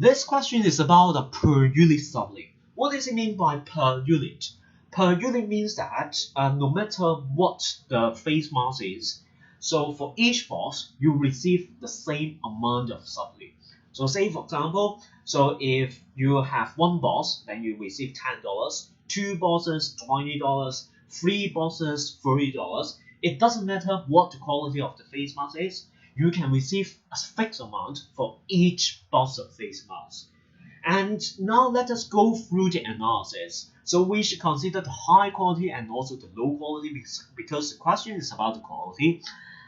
This question is about a per unit supply. What does it mean by per unit? Per unit means that no matter what the face mask is, so for each box, you receive the same amount of supply. So say for example, so if you have one box, then you receive $10, two boxes $20, three boxes $30. It doesn't matter what the quality of the face mask is, you can receive a fixed amount for each box of face mask. And now let us go through the analysis. So we should consider the high quality and also the low quality because the question is about the quality.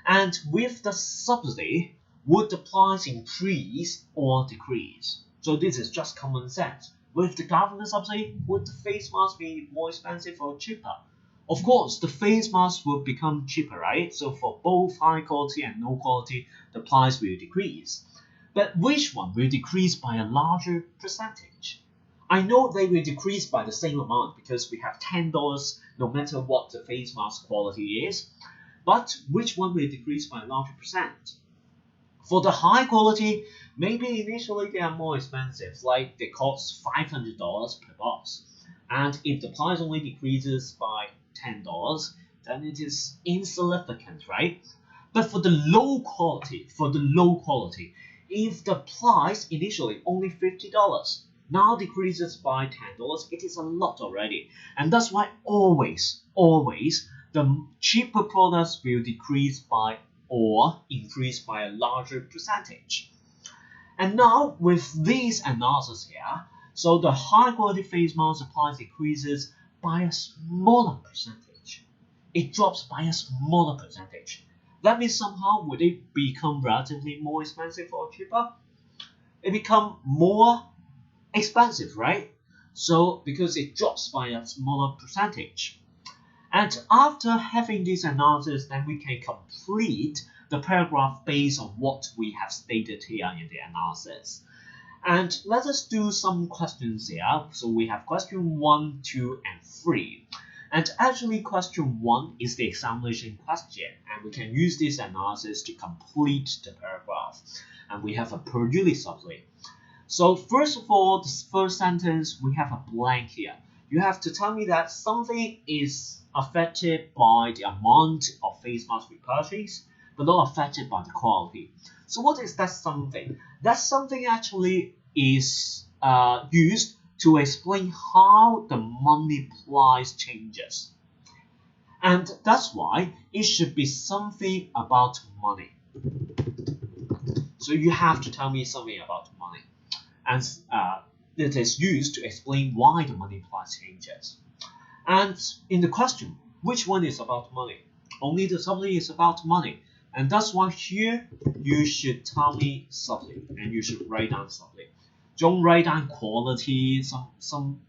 And with the subsidy, would the price increase or decrease? So this is just common sense. With the government subsidy, would the face mask be more expensive or cheaper? Of course, the face mask will become cheaper, right? So for both high quality and low quality, the price will decrease. But which one will decrease by a larger percentage? I know they will decrease by the same amount because we have $10 no matter what the face mask quality is. But which one will decrease by a larger percent? For the high quality, maybe initially they are more expensive, like they cost $500 per box. And if the price only decreases by $10, then it is insignificant, right? But for the low quality, if the price initially only $50, now decreases by $10, it is a lot already. And that's why always, the cheaper products will decrease by or increase by a larger percentage. And now with this analysis here, so the high quality face mask price decreases by a smaller percentage. It drops by a smaller percentage. That means somehow would it become relatively more expensive or cheaper? It become more expensive, right? So because it drops by a smaller percentage. And after having this analysis, then we can complete the paragraph based on what we have stated here in the analysis. And let us do some questions here. So we have question 1, 2, and 3. And actually question 1 is the examination question, and we can use this analysis to complete the paragraph. And we have a per unit supply. So first of all, this first sentence, we have a blank here. You have to tell me that something is affected by the amount of face masks we purchase, but not affected by the quality. So what is that something? That something actually is used to explain how the money price changes. And that's why it should be something about money. So you have to tell me something about money. And it is used to explain why the money price changes. And in the question, which one is about money? Only the supply is about money. And that's why here you should tell me supply and you should write down supply. Don't write down quality. Some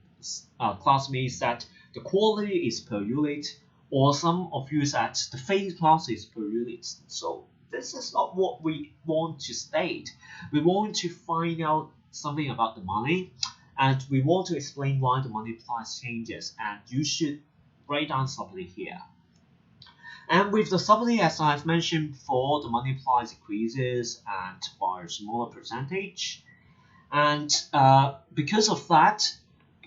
classmates said the quality is per unit, or some of you said the face mask is per unit. So this is not what we want to state. We want to find out something about the money, and we want to explain why the money price changes, and you should write down supply here. And with the supply, as I've mentioned before, the money price decreases and by a smaller percentage. And because of that,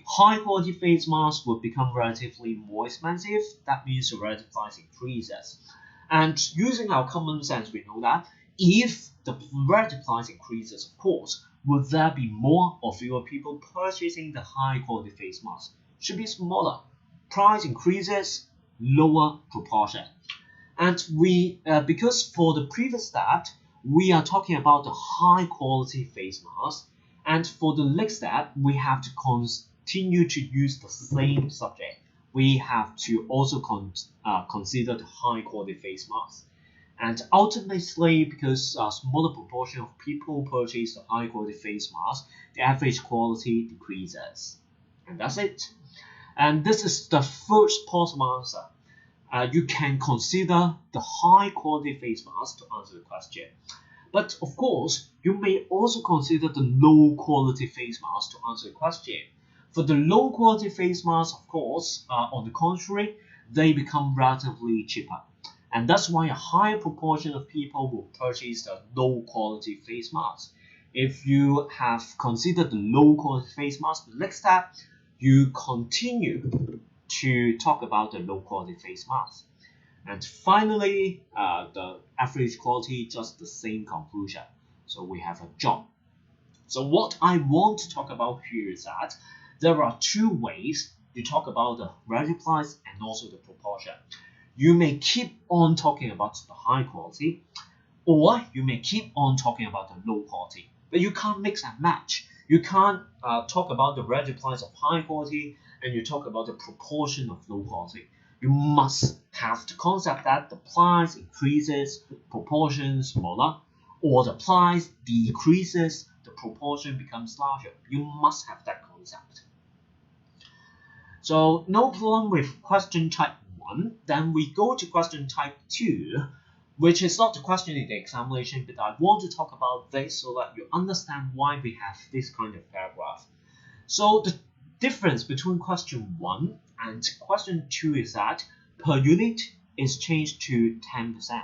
high quality face masks will become relatively more expensive. That means the relative price increases. And using our common sense, we know that if the relative price increases, of course, would there be more or fewer people purchasing the high quality face mask? Should be smaller. Price increases, lower proportion. And we, because for the previous step, we are talking about the high quality face mask. And for the next step, we have to continue to use the same subject. We have to also consider the high quality face mask. And ultimately, because a smaller proportion of people purchase the high quality face mask, the average quality decreases. And that's it. And this is the first possible answer. You can consider the high quality face mask to answer the question. But of course, you may also consider the low quality face mask to answer the question. For the low quality face mask, of course, on the contrary, they become relatively cheaper. And that's why a higher proportion of people will purchase the low quality face mask. If you have considered the low quality face mask, the next step, you continue to talk about the low quality face mask. And finally, the average quality, just the same conclusion. So we have a job. So what I want to talk about here is that there are two ways to talk about the relative price and also the proportion. You may keep on talking about the high quality, or you may keep on talking about the low quality, but you can't mix and match. You can't talk about the relative price of high quality and you talk about the proportion of low quality. You must have the concept that the price increases, proportion smaller, or the price decreases, the proportion becomes larger. You must have that concept. So no problem with question type 1. Then we go to question type 2, which is not the question in the examination, but I want to talk about this so that you understand why we have this kind of paragraph. So the difference between question 1 and question 2 is that per unit is changed to 10%.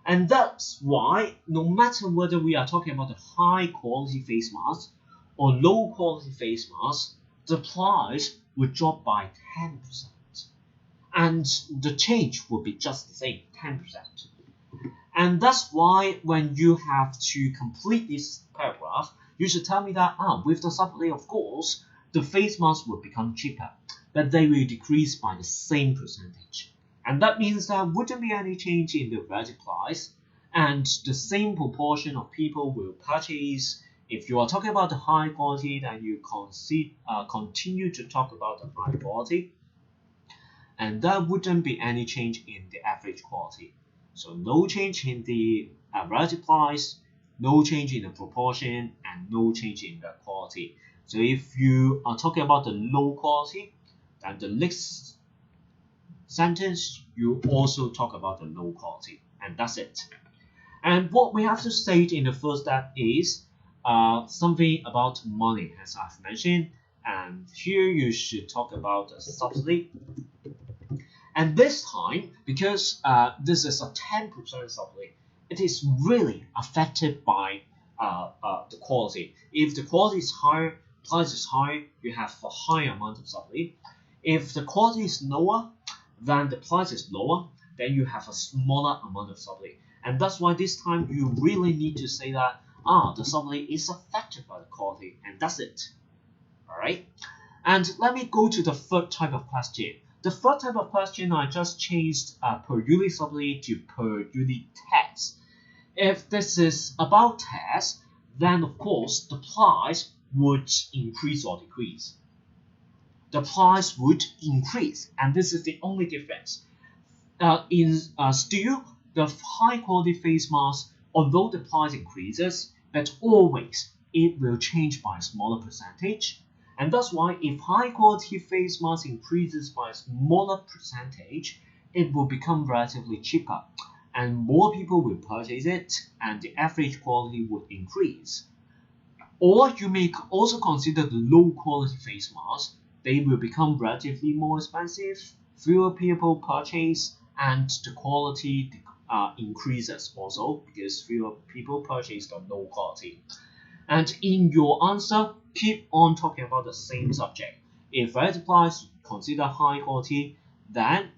And that's why no matter whether we are talking about a high quality face mask or low quality face mask, the price would drop by 10%. And the change will be just the same, 10%. And that's why when you have to complete this paragraph, you should tell me that with the subsidy, of course, the face mask will become cheaper, but they will decrease by the same percentage. And that means there wouldn't be any change in the relative price, and the same proportion of people will purchase. If you are talking about the high quality, then you continue to talk about the high quality, and there wouldn't be any change in the average quality. So no change in the relative price, no change in the proportion, and no change in the quality. So if you are talking about the low quality, then the next sentence you also talk about the low quality, and that's it. And what we have to state in the first step is something about money, as I've mentioned, and here you should talk about the subsidy. And this time, because this is a 10% subsidy, it is really affected by the quality. If the quality is higher, price is higher, you have a higher amount of subsidy. If the quality is lower, then the price is lower, then you have a smaller amount of subsidy. And that's why this time you really need to say that the subsidy is affected by the quality, and that's it. Alright? And let me go to the third type of question. The third type of question, I just changed per unit subsidy to per unit tax. If this is about tax, then of course the price would increase or decrease. The price would increase, and this is the only difference. In steel, the high quality face mask, although the price increases, but always it will change by a smaller percentage. And that's why if high quality face mask increases by a smaller percentage, it will become relatively cheaper, and more people will purchase it, and the average quality would increase. Or you may also consider the low quality face mask. They will become relatively more expensive, fewer people purchase, and the quality increases also because fewer people purchase the low quality. And in your answer, keep on talking about the same subject. If relative price consider high quality, then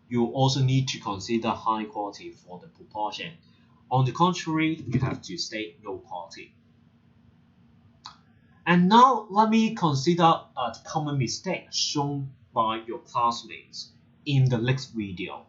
you also need to consider high quality for the proportion. On the contrary, you have to state low quality. And now let me consider the common mistake shown by your classmates in the next video.